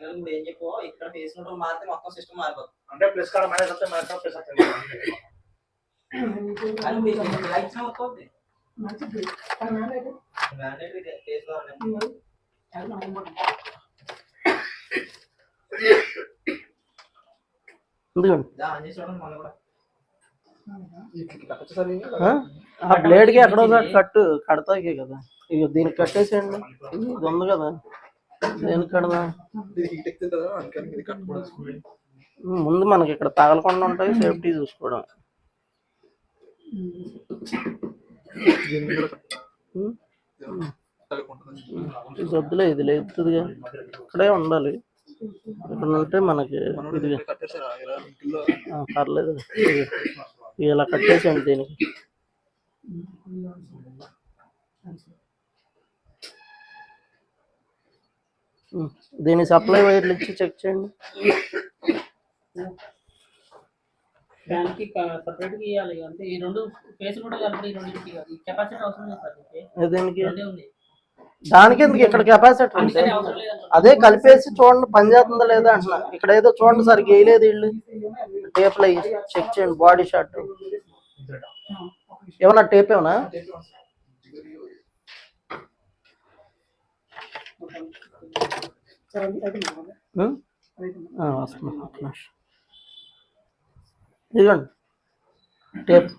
ఏం చెప్పు ఇక్కడ ఫేస్ నోట్ మారితే మొత్తం సిస్టమ్ మారిపోతుంది. అంటే ప్లస్ కార్డ్ మైనస్ వస్తే మైనస్ ప్లస్ వస్తుంది. అది లైట్స్ అవుతుంది. మంచిది. కానీ మ్యాండేటరీ ఫేస్ లో ఆ బ్లేడ్ కి ఎక్కడో కట్టు కడతాకి కదా. ఇక దీనికి కట్టేసేయండి. ఇది ఉంది కదా, దేనికి కడదా? ముందు మనకి ఇక్కడ తగలకుండా ఉంటాయి, సేఫ్టీ చూసుకోవడం. ఇది వద్దులే, ఇది లేదుగా, ఇక్కడే ఉండాలి. ఇక్కడ ఉంటే మనకి ఇది పర్లేదు. ఇలా కట్టేసేయండి దీనికి. దీని సప్లై వైర్లు ఇచ్చి చెక్ చేయండి. ఫ్యాన్ కి సెపరేట్ గా ఇయాలి. అంటే ఈ రెండు ఫేస్ కూడా కలిపి ఈ రెండింటికి ఈ కెపాసిటర్ అవసరం లేదు సార్. దీనికి దానికి ఎందుకు ఇక్కడ కెపాసిటర్ అంటే అదే కలిపేసి చూడండి పని చేస్తుందా లేదా అంటున్నా. ఇక్కడ ఏదో చూడండి సార్ గేయలేదు వీళ్ళు. టేప్లో చెక్ చేయండి. బాడీ షాట్ ఏమన్నా టేప్ ఏమన్నా వస్తున్నా. ఇదిగోండి టేప్.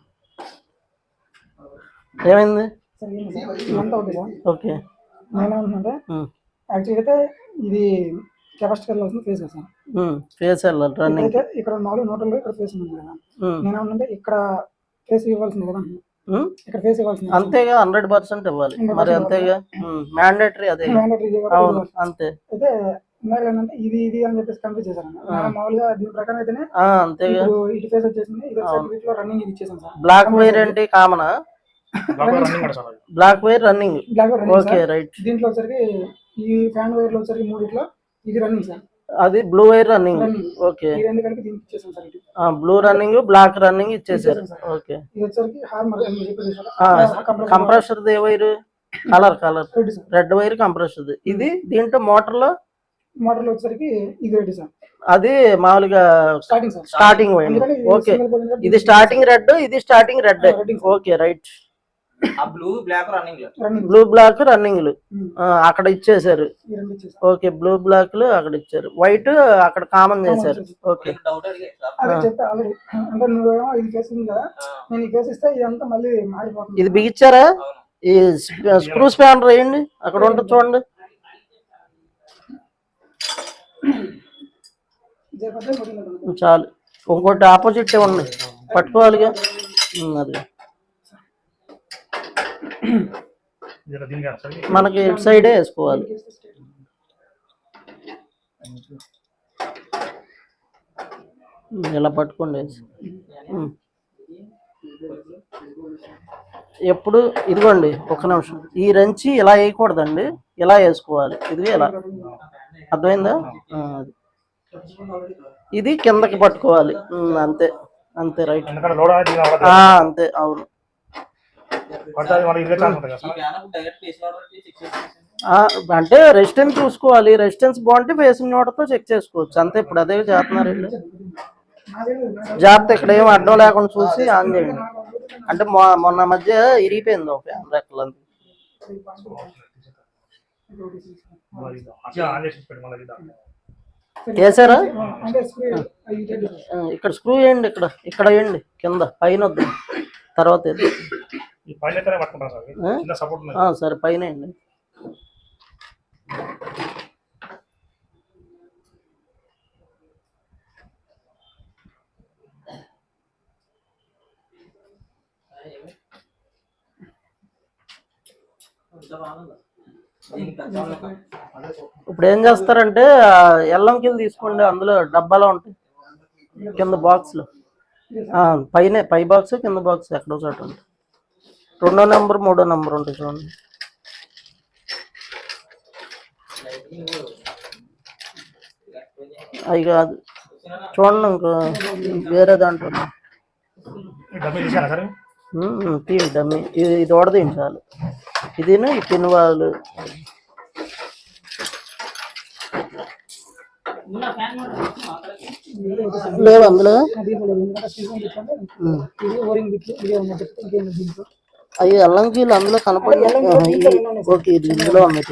ఏమైంది? ఓకే. నేనేమంటున్నా యాక్చువల్గా అయితే ఇది కెపాసిటీ వెళ్ళాల్సింది ఫేస్ కదా సార్. ఫేస్ వెళ్ళాలి రన్నింగ్. ఇక్కడ మామూలు నోటల్లో ఇక్కడ ఫేస్ ఉంది కదా. నేనేమంటే ఇక్కడ ఫేస్ ఇవ్వాల్సింది కదా, ఇక్కడ ఫేస్ ఇవ్వాల్సింది. అంతేగా 100% ఇవ్వాలి మరి. అంతేగా మ్యాండేటరీ. అదే అవును అంతే. అయితే ఏంటంటే ఇది ఇది అని చెప్పేసి కన్ఫ్యూజ్ చేశాను. మామూలుగా దీని ప్రకారం అయితేనే అంతేగా ఇటు ఫేస్ వచ్చేసింది. ఇది రన్నింగ్ ఇది ఇచ్చేసాను సార్. బ్లాక్ వైర్ ఏంటి కామనా? Black wire running. Okay right. దీంట్లో వచ్చరికి ఈ ఫ్యాన్ వైర్ లో వచ్చరికి మూడిట్లో ఇది రన్నింగ్ సార్. అది బ్లూ వైర్ రన్నింగ్. ఓకే. ఈ రెండు కలిపి దీనికి ఇచ్చేసాం sir. Blue running black running ఇచ్చేసారు. ఓకే. ఇది వచ్చరికి హార్మర్ కంప్రెసర్ దే wire colour red wire compressor. ఇది దీంట్లో మోటార్ లో వచ్చరికి ఇది రెడ్ సార్. అది మామూలుగా స్టార్టింగ్ వైర్. ఓకే. ఇది స్టార్టింగ్ రెడ్, ఇది starting red. Okay right. Blue black running అక్కడ ఇచ్చేసారు. ఓకే. బ్లూ బ్లాక్ లు అక్కడ ఇచ్చారు, వైట్ అక్కడ కామన్ చేశారు. ఓకే. ఇది బిగించారా? ఈ స్క్రూ స్పానర్ వేయండి, అక్కడ ఉంటుంది చూడండి. చాలు. ఇంకోటి ఆపోజిట్ ఇవ్వండి, పట్టుకోవాలిగా. అది మనకి ఇటు సైడే వేసుకోవాలి. ఇలా పట్టుకోండి. ఎప్పుడు ఇదిగోండి ఒక నిమిషం, ఈ రంచి ఇలా వేయకూడదండి, ఇలా వేసుకోవాలి. ఇది ఇలా అర్థమైందా? ఇది కిందకి పట్టుకోవాలి. అంతే అంతే రైట్. అంతే అవును. అంటే రెసిస్టెన్స్ చూసుకోవాలి. రెసిస్టెన్స్ బాగుంటే ఫేసింగ్ నోటతో చెక్ చేసుకోవచ్చు. అంతే. ఇప్పుడు అదే చేస్తున్నారు వీళ్ళు. జాగ్రత్త, ఇక్కడ ఏం అడ్డం లేకుండా చూసి ఆన్ చేయండి. అంటే మొన్న మధ్య ఇరిగిపోయింది ఒక ఫ్యాన్ రెక్కలంతా. వేసారా? ఇక్కడ స్క్రూ వేయండి, ఇక్కడ వేయండి, కింద పైన వద్దు, తర్వాత సరే పైన వేయండి. ఇప్పుడు ఏం చేస్తారంటే ఎల్లం కింద తీసుకోండి, అందులో డబ్బాలో ఉంటాయి కింద బాక్స్లో. పై బాక్స్ కింద బాక్స్ ఎక్కడో చోట ఉంటుంది. 2వ నెంబర్ 3వ నెంబర్ ఉంటుంది చూడండి. అవి కాదు చూడండి, ఇంకో వేరే దాంట్లో డమ్మీ. ఇది ఓడదీయండి చాలు. ఇది ఈ పిన్ వాళ్ళు ఉన్న ఫ్యాన్ మోటార్ ఇచ్చిన అక్కడికి లేవు అందులో దీంట్లో లేదు. ఎందుకంటే సీజన్ పెట్టండి ఇది ఓరింగ్ బిట్లు ఇదే ఉన్నది చెప్తే ఇంకేం దీంట్లో అవి అల్లంకీలు అందులో కనపడి ఓకే ఇది ఇందులో ఉన్నాయి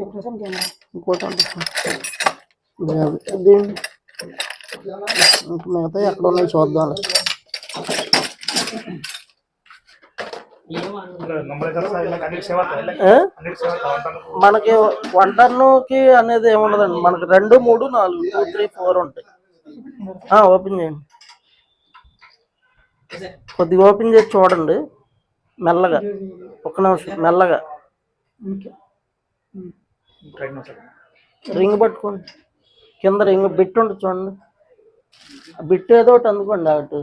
ఒక నిమిషం ఇంకేం ఇంకోటి ఇది మిగతా ఎక్కడ ఉన్నాయి చూద్దాం మనకి 1 టన్నుకి అనేది ఏముండదండి, మనకి 2, 3, 4 2, 3, 4 ఉంటాయి. ఓపెన్ చేయండి, కొద్దిగా ఓపెన్ చేసి చూడండి మెల్లగా, ఒక్క నిమిషం మెల్లగా. రింగ్ పట్టుకోండి, కింద రింగ్ బిట్ ఉంటుంది చూడండి, బిట్ ఏదో ఒకటి అందుకోండి. అటు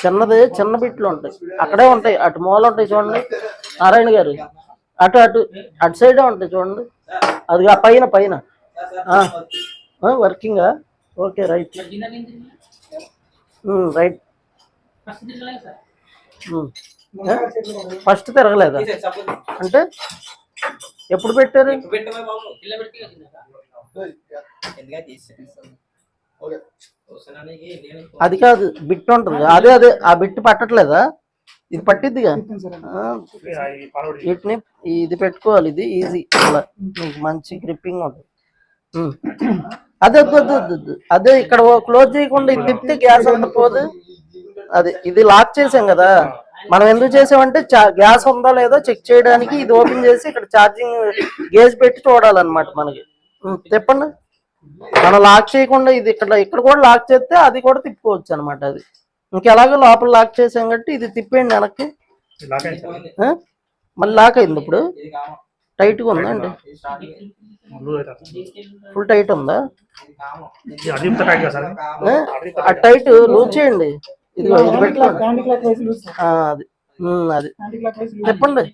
చిన్నది చిన్న బిట్లు ఉంటాయి, అక్కడే ఉంటాయి, అటు మూల ఉంటాయి చూడండి నారాయణ గారు, అటు అటు అటు సైడే ఉంటాయి చూడండి, అది ఆ పైన పైన వర్కింగా. Okay right right. ఫస్ట్ తిరగలేదా అంటే ఎప్పుడు పెట్టారు? అది కాదు, బిట్ ఉంటుంది, అదే అదే ఆ బిట్ పట్టట్లేదా? ఇది పట్టిద్దిగా, వీటిని ఇది పెట్టుకోవాలి, ఇది ఈజీ, అలా మీకు మంచి గ్రిప్పింగ్ ఉంటుంది. అదే అదే ఇక్కడ క్లోజ్ చేయకుండా ఇది తిప్పితే గ్యాస్ అంత పోదు. అది ఇది లాక్ చేసాం కదా, మనం ఎందుకు చేసామంటే గ్యాస్ ఉందా లేదో చెక్ చేయడానికి ఇది ఓపెన్ చేసి ఇక్కడ ఛార్జింగ్ గేజ్ పెట్టి చూడాలన్నమాట మనకి. చెప్పండి, మనం లాక్ చేయకుండా ఇది ఇక్కడ కూడా లాక్ చేస్తే అది కూడా తిప్పుకోవచ్చు అనమాట. అది ఇంకెలాగో లోపల లాక్ చేసాం కాబట్టి ఇది తిప్పేయండి వెనక్కి. మళ్ళీ లాక్ అయింది, ఇప్పుడు టైట్గా ఉందా అండి? ఫుల్ టైట్ ఉందా? ఆ టైట్ లూజ్ చేయండి, ఇది పెట్టుకోండి. అది తిప్పండి,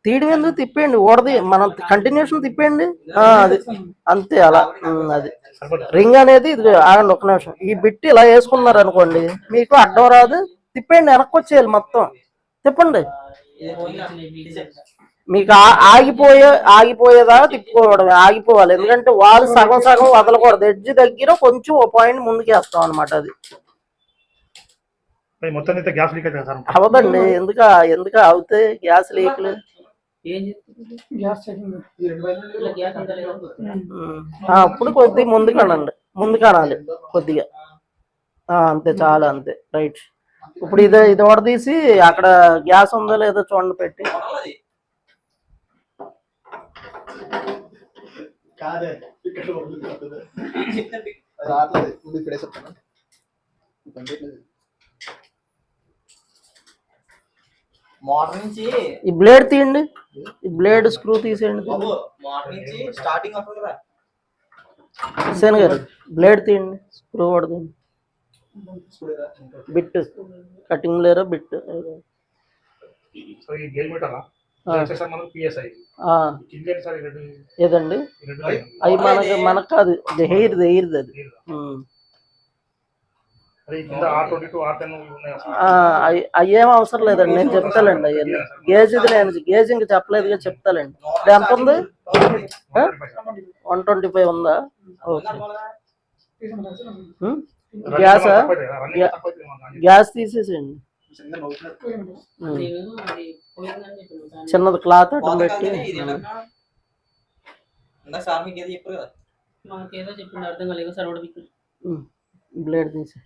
తీయడం ఎందుకు, తిప్పేయండి, ఓడది మనం కంటిన్యూషన్ తిప్పేయండి. అది అంతే, అలా. అది రింగ్ అనేది ఇది. ఆగండి ఒక్క నిమిషం, ఈ బిట్ ఇలా వేసుకున్నారు అనుకోండి, మీకు అడ్డం రాదు, తిప్పేయండి, వెనక్కి వచ్చేయాలి మొత్తం, తిప్పండి. మీకు ఆగిపోయేదాకా తిప్పుకోవడం, ఆగిపోవాలి, ఎందుకంటే వాళ్ళు సగం సగం వదలకూడదు, ఎడ్జ్ దగ్గర కొంచెం ఓ పాయింట్ ముందుకు వేస్తాం అనమాట. అది అవదండి, ఎందుకు అవుతాయి గ్యాస్ లీక్లు? అప్పుడు కొద్దిగా ముందు కానాలి కొద్దిగా, అంతే చాలా, అంతే రైట్. ఇప్పుడు ఇది ఓడదీసి అక్కడ గ్యాస్ ఉందో లేదో చూడండి పెట్టి. మోటార్ నుంచి ఈ బ్లేడ్ తీయండి, ఈ బ్లేడ్ స్క్రూ తీసేయండి. మోటార్ నుంచి స్టార్టింగ్ అవుతుంది కదా సేన్ గారు, బ్లేడ్ తీయండి, స్క్రూ కూడా తీయండి, బిట్ కటింగ్ లేరా బిట్. ఏదండి అవి మనకు కాదు, హెయిర్ది అది. అయ్యేం అవసరం లేదండి, నేను చెప్తానండి అవన్నీ. గేజ్ ఇంకా చెప్పలేదుగా, చెప్తానండి. ఇప్పుడు ఎంత ఉంది? 125 ఉందా? ఓకే. గ్యాస్ తీసేసేయండి, చిన్నది క్లాత్ అటు పెట్టి. బ్లేడ్ తీసి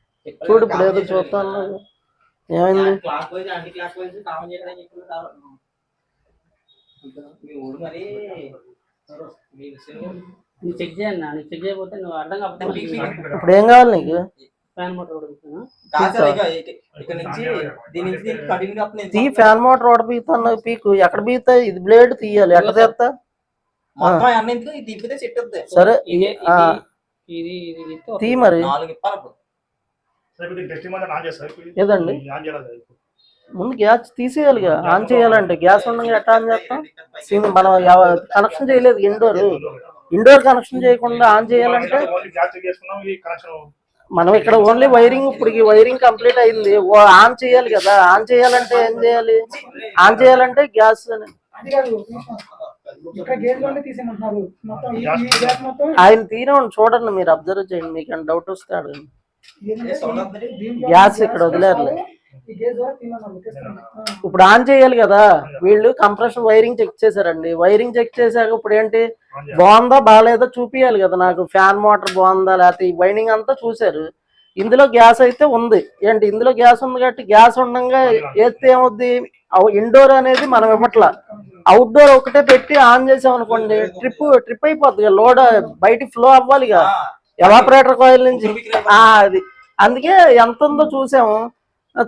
చూడు, ఇప్పుడు ఏదో చూస్తాను, ఏమైంది? చెక్ చేయండి, చెక్ చేయకపోతే నువ్వు అర్థం కాకపోతే ఇప్పుడు ఏం కావాలి నీకు? ఫ్యాన్ మోటార్ తీ, ఫ్యాన్ మోటార్ ఒకటి పీకుతాను, పీకు. ఎక్కడ పీకుతాయి? ఇది బ్లేడ్ తీయాలి, ఎక్కడ తీస్తా? సరే తీ మరి. ఏదండి ముందు గ్యాస్ తీసేయాలిగా, ఆన్ చేయాలంటే. గ్యాస్ ఉండగా ఎట్లా ఆన్ చేస్తాం? మనం కనెక్షన్ చేయలేదు, ఇండోర్ కనెక్షన్ చేయకుండా ఆన్ చేయాలంటే మనం ఇక్కడ ఓన్లీ వైరింగ్. ఇప్పుడు ఈ వైరింగ్ కంప్లీట్ అయింది, ఆన్ చేయాలి కదా. ఆన్ చేయాలంటే ఏం చేయాలి? ఆన్ చేయాలంటే గ్యాస్ అది కాదు ఇక్కడ గేజ్ లోనే తీసేయమంటున్నారు మొత్తం ఈ గ్యాస్ మొత్తం ఆయన తీరండి, చూడండి మీరు అబ్జర్వ్ చేయండి, మీకు డౌట్ వస్తే అడగండి. దీంట్లో గ్యాస్ ఇక్కడ వదిలేరులే. ఈ గేజ్ ద్వారా తీయమన్నారు తీస్తున్నాను. ఇప్పుడు ఆన్ చేయాలి కదా, వీళ్ళు కంప్రెషన్ వైరింగ్ చెక్ చేశారండి. వైరింగ్ చెక్ చేశాక ఇప్పుడు ఏంటి, బాగుందా బాగాలేదా చూపియాలి కదా నాకు, ఫ్యాన్ మోటార్ బాగుందా లేకపోతే ఈ వైండింగ్ అంతా చూశారు. ఇందులో గ్యాస్ అయితే ఉంది, ఏంటి ఇందులో గ్యాస్ ఉంది కాబట్టి గ్యాస్ ఉండగా వేస్తే ఏమవుద్ది, ఇండోర్ అనేది మనం ఇవ్వట్లా, అవుట్డోర్ ఒకటే పెట్టి ఆన్ చేసాం అనుకోండి ట్రిప్ అయిపోద్ది కదా, లోడ్ బయటికి ఫ్లో అవ్వాలిగా ఎవాపరేటర్ కాయిల్ నుంచి. అది అందుకే ఎంత ఉందో చూసాము,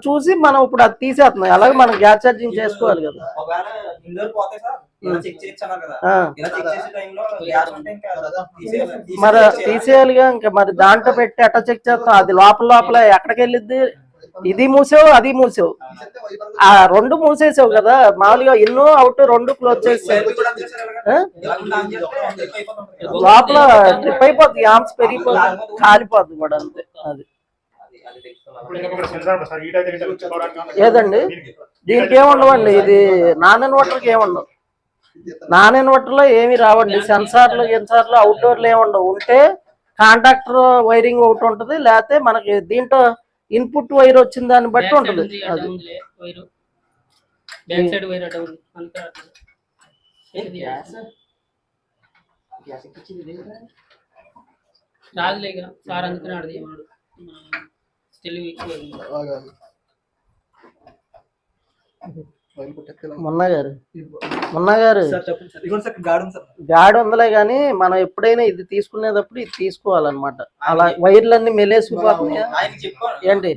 చూసి మనం ఇప్పుడు అది తీసేస్తున్నాం. అలాగే మనం గ్యాస్ ఛార్జింగ్ చేసుకోవాలి కదా. ఒకవేళ ఇండోర్ పోతే సార్ ఇలా చెక్ చేయొచ్చు కదా, ఇలా చెక్ చేసే టైంలో గ్యాస్ ఉంటే ఇంకా తీసేయాలి. మరి తీసేయాలిగా, ఇంకా మరి దాంట్లో పెట్టి ఎట్లా చెక్ చేస్తాం, అది లోపల ఎక్కడికి వెళ్ళిద్ది, ఇది మూసావు అది మూసావు, ఆ రెండు మూసేసావు కదా. మామూలుగా ఇన్నో అవుట్ రెండు క్లోజ్ చేసావు, లోపల ట్రిప్ అయిపోద్ది, ఆమ్స్ పెరిగిపోద్ది, కాలిపోద్ది కూడా అంతే. అది ఏదండి దీనికి ఏముండవండి, ఇది నాన్ ఇన్వర్టర్కి ఏముండవు, నాన్ ఇన్వర్టర్ లో ఏమి రావండి. సెన్సార్లు అవుట్డోర్లు ఏముండవు, ఉంటే కాంటాక్టర్ వైరింగ్ ఒకటి ఉంటుంది, లేకపోతే మనకి దీంట్లో ఇన్పుట్ వైర్ వచ్చిన దాన్ని బట్టి ఉంటుంది. అది రాదులేగా సార్ అందుకనే అడిగి మొన్న గారు గాడి ఉందలే గాని మనం ఎప్పుడైనా ఇది తీసుకునేటప్పుడు ఇది తీసుకోవాలన్నమాట. అలా వైర్లన్నీ మెలేసిపోతున్నాయా ఏంటి,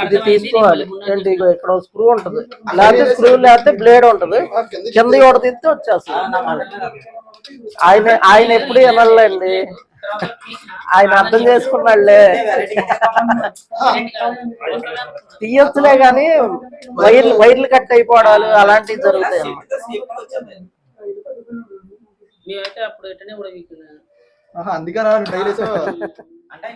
ఇది తీసుకోవాలి ఏంటి. ఇక్కడ స్క్రూ ఉంటది, లేకపోతే స్క్రూ లేకపోతే బ్లేడ్ ఉంటది, కింద కూడా తీస్తే వచ్చేస్తుంది. ఆయన ఎప్పుడు వినాలండి, ఆయన అర్థం చేసుకున్నాడులే, తీయొచ్చులే గాని వైర్లు కట్ అయిపోవడాలు అలాంటివి జరుగుతాయి. అప్పుడు అందుకని అంటే